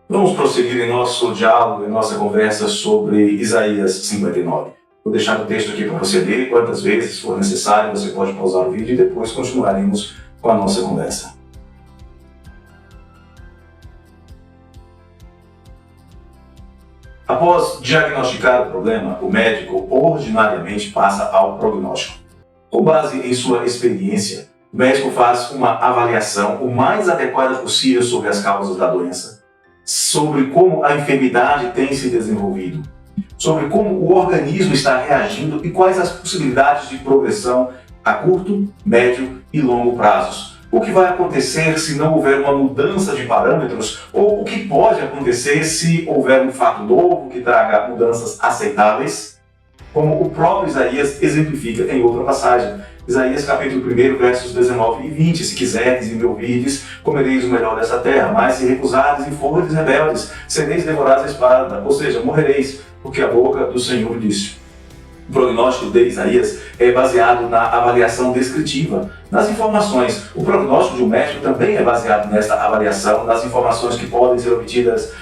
Vamos prosseguir em nosso diálogo, em nossa conversa sobre Isaías 59. Vou deixar o texto aqui para você ler quantas vezes for necessário, você pode pausar o vídeo e depois continuaremos com a nossa conversa. Após diagnosticar o problema, o médico ordinariamente passa ao prognóstico. Com base em sua experiência, o médico faz uma avaliação o mais adequada possível sobre as causas da doença, sobre como a enfermidade tem se desenvolvido, sobre como o organismo está reagindo e quais as possibilidades de progressão a curto, médio e longo prazos. O que vai acontecer se não houver uma mudança de parâmetros ou o que pode acontecer se houver um fato novo que traga mudanças aceitáveis, como o próprio Isaías exemplifica em outra passagem. Isaías capítulo 1, versos 19 e 20. Se quiserdes e me ouvirdes, comereis o melhor dessa terra, mas se recusardes e fordes rebeldes, sereis devorados à espada, ou seja, morrereis, porque a boca do Senhor disse. O prognóstico de Isaías é baseado na avaliação descritiva, nas informações. O prognóstico de um médico também é baseado nesta avaliação, nas informações que podem ser obtidas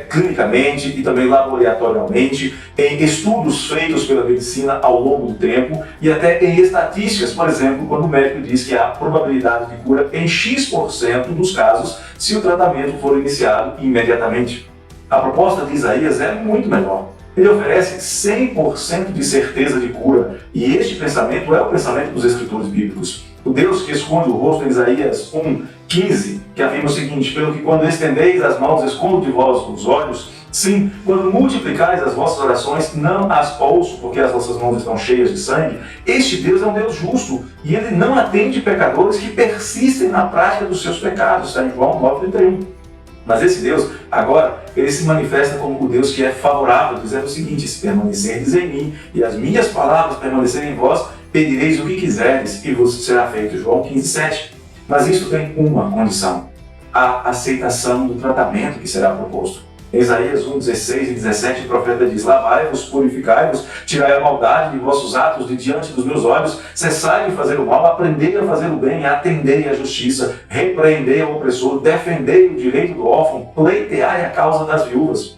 clinicamente e também laboratorialmente, em estudos feitos pela medicina ao longo do tempo e até em estatísticas, por exemplo, quando o médico diz que há probabilidade de cura em X% dos casos se o tratamento for iniciado imediatamente. A proposta de Isaías é muito melhor. Ele oferece 100% de certeza de cura, e este pensamento é o pensamento dos escritores bíblicos. O Deus que esconde o rosto em Isaías 1:15, que afirma o seguinte: pelo que quando estendeis as mãos, escondo de vós os olhos. Sim, quando multiplicais as vossas orações, não as ouço, porque as vossas mãos estão cheias de sangue. Este Deus é um Deus justo, e ele não atende pecadores que persistem na prática dos seus pecados. Está em João 9:31. Mas esse Deus, agora, ele se manifesta como o Deus que é favorável, dizendo o seguinte: se permanecerdes em mim e as minhas palavras permanecerem em vós, pedireis o que quiserdes e vos será feito. João 15:7. Mas isso tem uma condição: a aceitação do tratamento que será proposto. Em Isaías 1:16 e 17, o profeta diz: lavai-vos, purificai-vos, tirai a maldade de vossos atos de diante dos meus olhos, cessai de fazer o mal, aprendei a fazer o bem, atendei à justiça, repreendei o opressor, defendei o direito do órfão, pleiteai a causa das viúvas.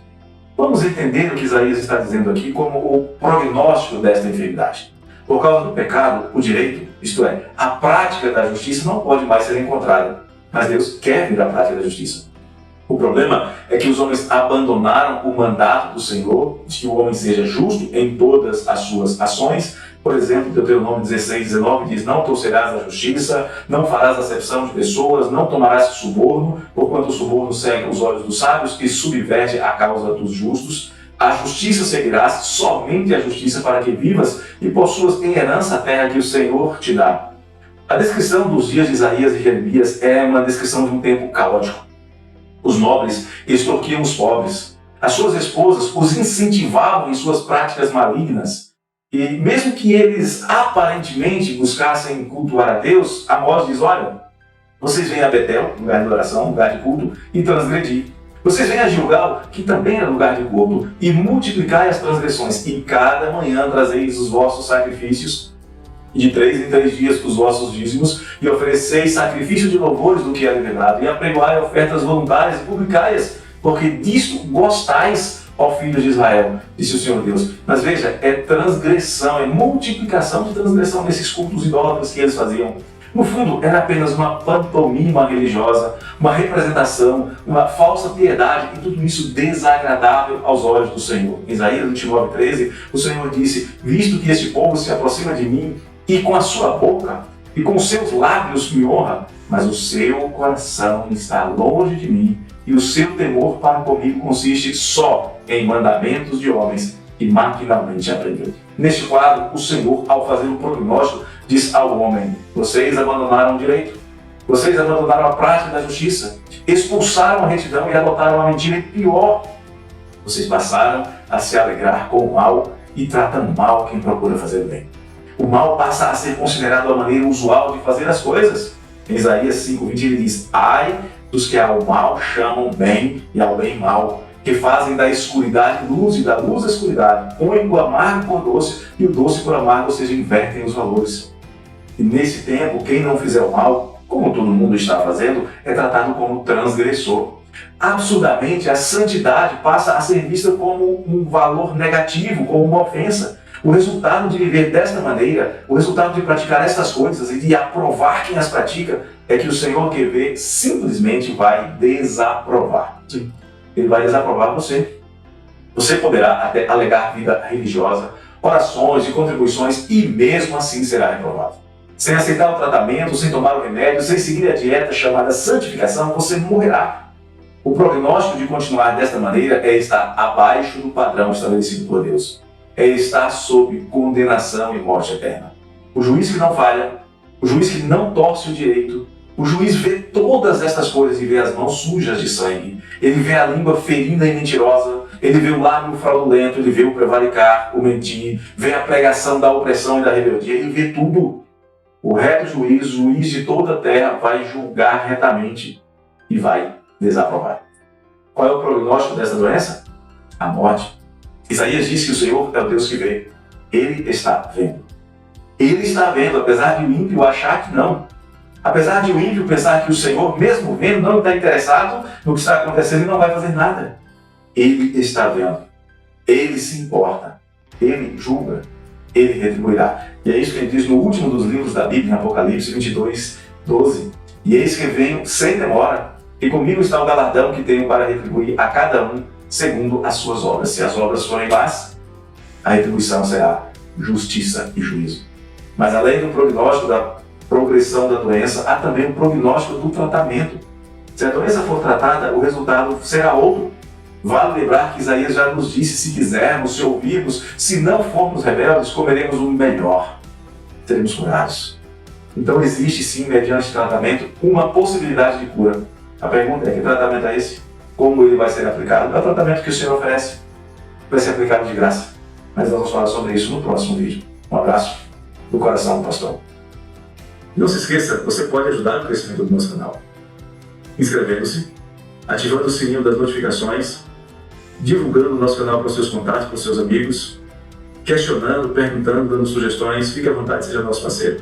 Vamos entender o que Isaías está dizendo aqui como o prognóstico desta enfermidade. Por causa do pecado, o direito, isto é, a prática da justiça, não pode mais ser encontrada. Mas Deus quer vir à prática da justiça. O problema é que os homens abandonaram o mandato do Senhor de que o homem seja justo em todas as suas ações. Por exemplo, Deuteronômio 16:19 diz: não torcerás a justiça, não farás acepção de pessoas, não tomarás suborno, porquanto o suborno cega os olhos dos sábios e subverte a causa dos justos. A justiça seguirás, somente a justiça, para que vivas e possuas em herança a terra que o Senhor te dá. A descrição dos dias de Isaías e Jeremias é uma descrição de um tempo caótico. Os nobres extorquiam os pobres. As suas esposas os incentivavam em suas práticas malignas. E mesmo que eles aparentemente buscassem cultuar a Deus, Amós diz: olha, vocês vêm a Betel, lugar de oração, lugar de culto, e transgredir. Vocês vêm a Gilgal, que também é lugar de culto, e multiplicai as transgressões. E cada manhã trazeis os vossos sacrifícios, e de 3 em 3 dias os vossos dízimos, e ofereceis sacrifício de louvores do que é liberado, e apregoai ofertas voluntárias e publicai-as, porque disto gostais, ó filhos de Israel, disse o Senhor Deus. Mas veja, é transgressão, é multiplicação de transgressão nesses cultos idólatras que eles faziam. No fundo, era apenas uma pantomima religiosa, uma representação, uma falsa piedade, e tudo isso desagradável aos olhos do Senhor. Em Isaías 29:13, o Senhor disse: visto que este povo se aproxima de mim, e com a sua boca e com os seus lábios me honra, mas o seu coração está longe de mim, e o seu temor para comigo consiste só em mandamentos de homens que maquinalmente aprendeu. Neste quadro, o Senhor, ao fazer o prognóstico, diz ao homem: vocês abandonaram o direito, vocês abandonaram a prática da justiça, expulsaram a retidão e adotaram a mentira, e pior, vocês passaram a se alegrar com o mal e tratam mal quem procura fazer o bem. O mal passa a ser considerado a maneira usual de fazer as coisas. Em Isaías 5:20 ele diz: ai dos que ao mal chamam bem e ao bem mal, que fazem da escuridade luz e da luz escuridade, põem o amargo por doce e o doce por amargo, ou seja, invertem os valores. E nesse tempo, quem não fizer o mal, como todo mundo está fazendo, é tratado como transgressor. Absurdamente, a santidade passa a ser vista como um valor negativo, como uma ofensa. O resultado de viver desta maneira, o resultado de praticar estas coisas e de aprovar quem as pratica, é que o Senhor que vê simplesmente vai desaprovar. Sim. Ele vai desaprovar você. Você poderá até alegar vida religiosa, orações e contribuições e mesmo assim será reprovado. Sem aceitar o tratamento, sem tomar o remédio, sem seguir a dieta chamada santificação, você morrerá. O prognóstico de continuar desta maneira é estar abaixo do padrão estabelecido por Deus. É estar sob condenação e morte eterna. O juiz que não falha, o juiz que não torce o direito, o juiz vê todas estas coisas e vê as mãos sujas de sangue. Ele vê a língua ferida e mentirosa, ele vê o lábio fraudulento, ele vê o prevaricar, o mentir, vê a pregação da opressão e da rebeldia, ele vê tudo. O reto juiz, juiz de toda a terra, vai julgar retamente e vai desaprovar. Qual é o prognóstico dessa doença? A morte. Isaías diz que o Senhor é o Deus que vê. Ele está vendo. Ele está vendo, apesar de o ímpio achar que não. Apesar de o ímpio pensar que o Senhor, mesmo vendo, não está interessado no que está acontecendo e não vai fazer nada. Ele está vendo. Ele se importa. Ele julga. Ele retribuirá. E é isso que ele diz no último dos livros da Bíblia, em Apocalipse 22, 12. E eis que venho sem demora, e comigo está o galardão que tenho para retribuir a cada um segundo as suas obras. Se as obras forem más, a retribuição será justiça e juízo. Mas além do prognóstico da progressão da doença, há também o prognóstico do tratamento. Se a doença for tratada, o resultado será outro. Vale lembrar que Isaías já nos disse: se quisermos, se ouvirmos, se não formos rebeldes, comeremos o melhor. Seremos curados. Então existe sim, mediante tratamento, uma possibilidade de cura. A pergunta é: que tratamento é esse? Como ele vai ser aplicado? É o tratamento que o Senhor oferece. Vai ser aplicado de graça. Mas nós vamos falar sobre isso no próximo vídeo. Um abraço do coração do pastor. Não se esqueça, você pode ajudar no crescimento do nosso canal, inscrevendo-se, ativando o sininho das notificações, divulgando o nosso canal para os seus contatos, para os seus amigos, questionando, perguntando, dando sugestões. Fique à vontade, seja nosso parceiro.